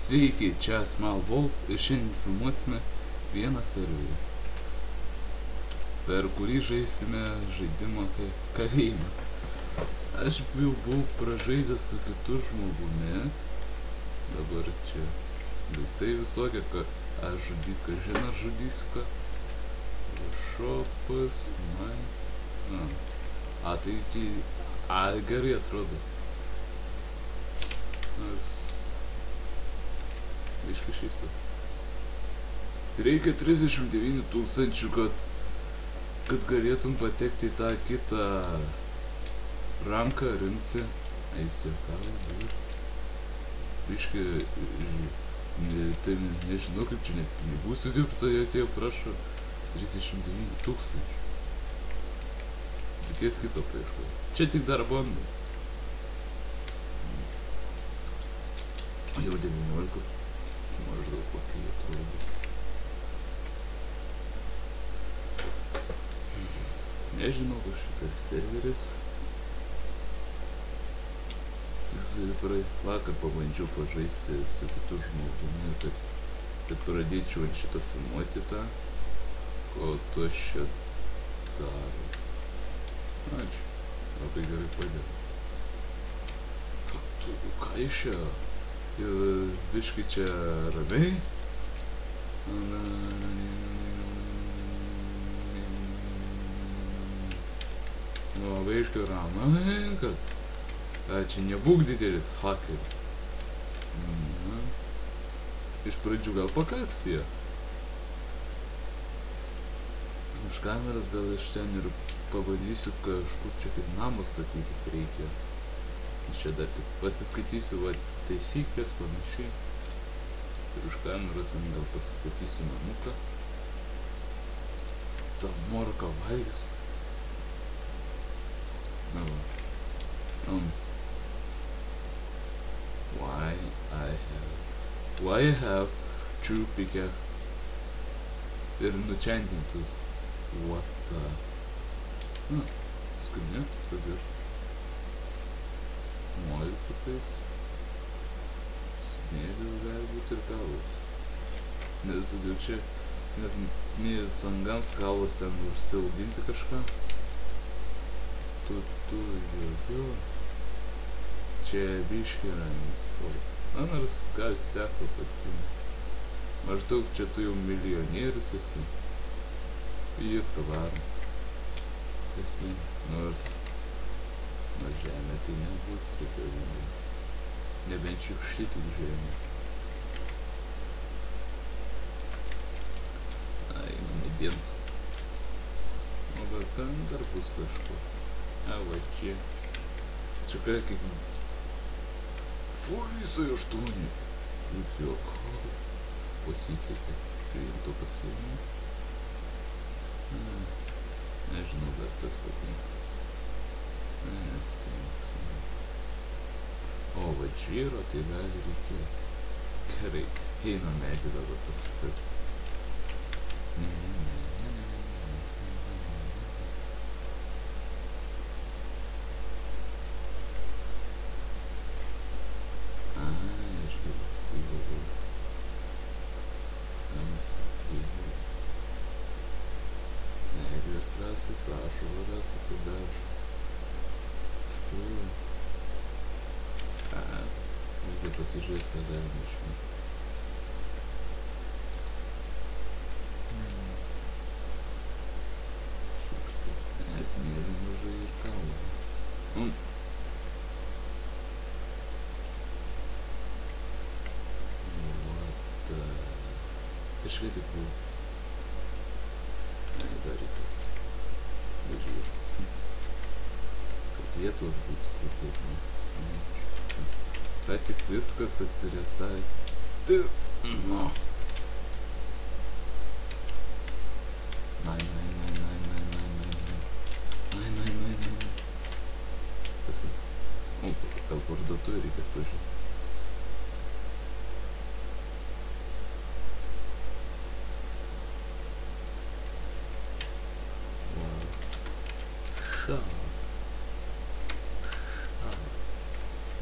Sveiki, čia Small Wolf ir šiandien filmuosime vieną serverį, per kurį žaisime žaidimą kaip kalėjimas. Aš jau buvau pražaidęs su kitu žmogumi, dabar čia daiktai visokie, ką aš žudyt, ką žinai, aš žudysiu, ką šopas, man, tai iki, gerai atrodo, nors biškai šypso. Reikia 39 000, kad galėtum patekti į tą kitą ranką, rinci. Eis juokavo dabar. Biškai, tai nežinau, kaip čia net pinigų sudirbtoje atėjo, prašo 39 000. Reikės kito paieškoti. Čia tik dar bando. Jau 19. Maždaug kokie jie atrodo. Nežinau, kažkokia serveris. Vakar pabandžiau pažaisti su kitu žmogumi, kad pradėčiau ant šito filmuoti tą, ko tu čia daro. Ačiū, labai gerai padėt. Ką iš čia? Jūs biškai čia ramiai? Labai iškai ramai, kad čia nebūk didelis hakeris. Iš pradžių gal pakaks jie. Už kameras gal iš ten ir pabandysiu kažkur čia kaip namas statytis reikia. Čia dar tik pasiskaitysiu taisyklės panašiai. Ir už kameros gal pasistatysiu namuką. Ta morka valgys. Na va. Why I have true pickaxe ir nučentintus. What the... Skrinė, kas ir molis su tais smėlis gali būti ir kalas. Nes čia, nes smėlis angams kalas ten užsiauginti kažką. Tu, čia biški ramiai. Nors gal steko pasims. Maždaug čia tu jau milijonierius esi. Jis ką varo. Pasiim. Nors žemė tai nebus reikalinga. Nebent šiukšti tik žemė. Einu medienos. O gal ten dar bus kažko. Va čia. Čia ką kaip... Visai 8. Jūs juokavo. Pasisekė. Šriento pasiėmė. Nežinau, dar tas patinka. O va žvyro tai gali reikėti. Gerai, eina medį dabar pasikasti. Aš galiu tik tai galvoju. Negrios rasis, ašuvo rasis ir bež. Reikia pasižiūrėti, ką galima išmesti. Smėlių mažai ir kalų. Kažkai tik buvo. Dar reikėtų. Dažiūrėti. Kad vietos būtų kur taip, Ką tik viskas atsirėstai. No. Nai. Kas? Gal parduotuvė reikės pažiūrėti.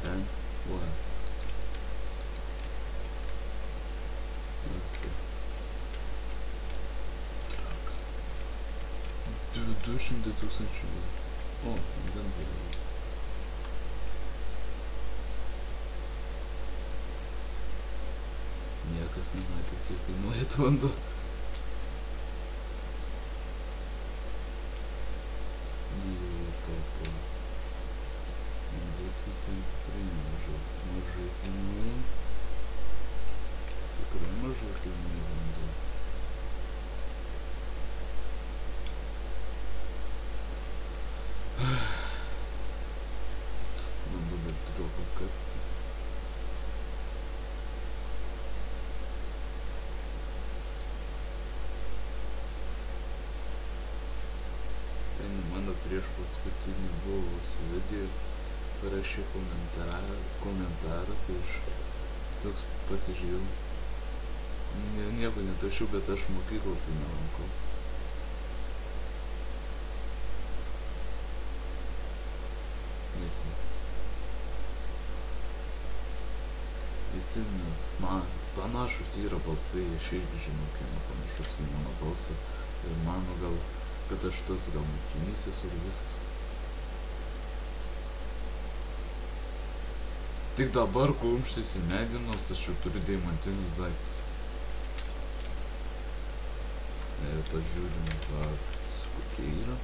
And what? 200 tūkstančių. O, bendrai. Niekas nematė, kiek kainuoja vanduo. Vandens ten tikrai mažai kainuoja. Tikrai mažai kainuoja vanduo. Bandau dar turiu pakasti. Ten mano prieš paskutinį buvusį video parašė komentarą, tai aš toks pasižiūrėjau. Nieko netašiau, bet aš mokyklos nelankau. Visi man panašus yra balsai, aš irgi žinau, kieno panašus į mano balsą. Ir mano gal, kad aš tas gal mokinys esu ir viskas. Tik dabar kumštis į medį, nors aš jau turiu deimantinius daiktus. Ir pažiūrim, kokie yra.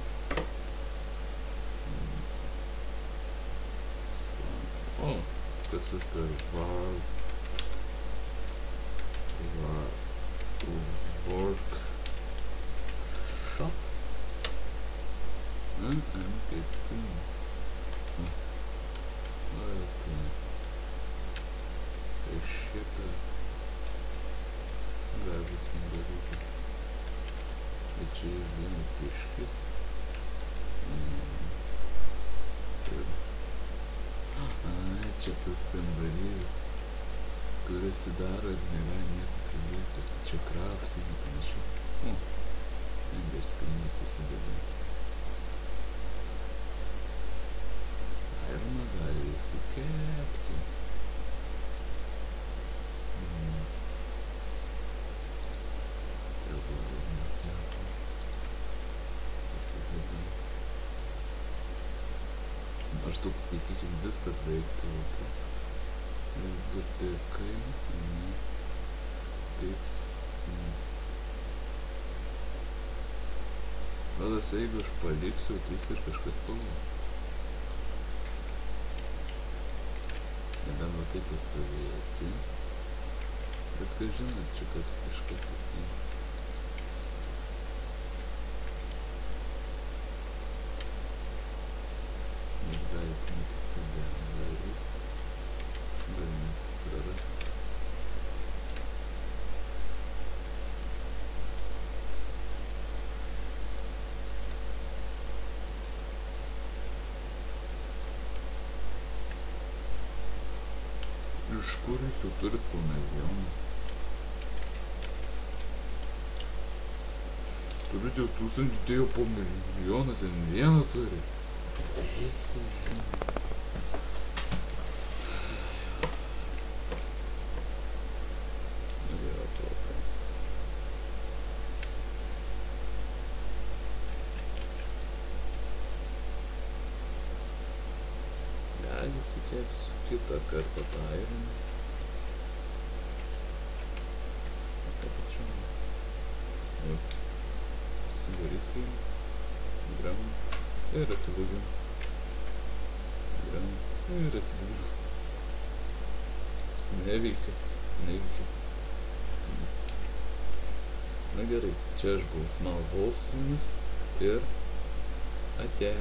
O, kas tas per workshop? Kaip tai šitą gražus mangaliukai. Bet čia vienas prieš kitą. Čia tas kambarys, kuris įdaro ir negali niekas įlės, ir tai čia kraftinį panašiai. O, ender skrynius įsideda. Ironą gali įsikepsi. Maždaug skaitykim viskas beveik tilpo. Du pikai, piks. Vadas, jeigu aš paliksiu, tai jis ir kažkas pavos. Nebent va taip pasavėti. Bet ką žinot, čia kažkas ateina. Nes gali pamatyti, kad gali viskas. Galime prarasti. Iš kur jūs jau turit po milijoną? Turit jau 1000, tai jau po milijoną, ten vieną turi. Gal įsikepsiu kitą kartą tą ironą. Sudaryskim, griaunam ir atsibaigim. Griaunam ir atsibaigim. Neveikia. Na gerai, čia aš buvau Small Wolf su jumis ir ate.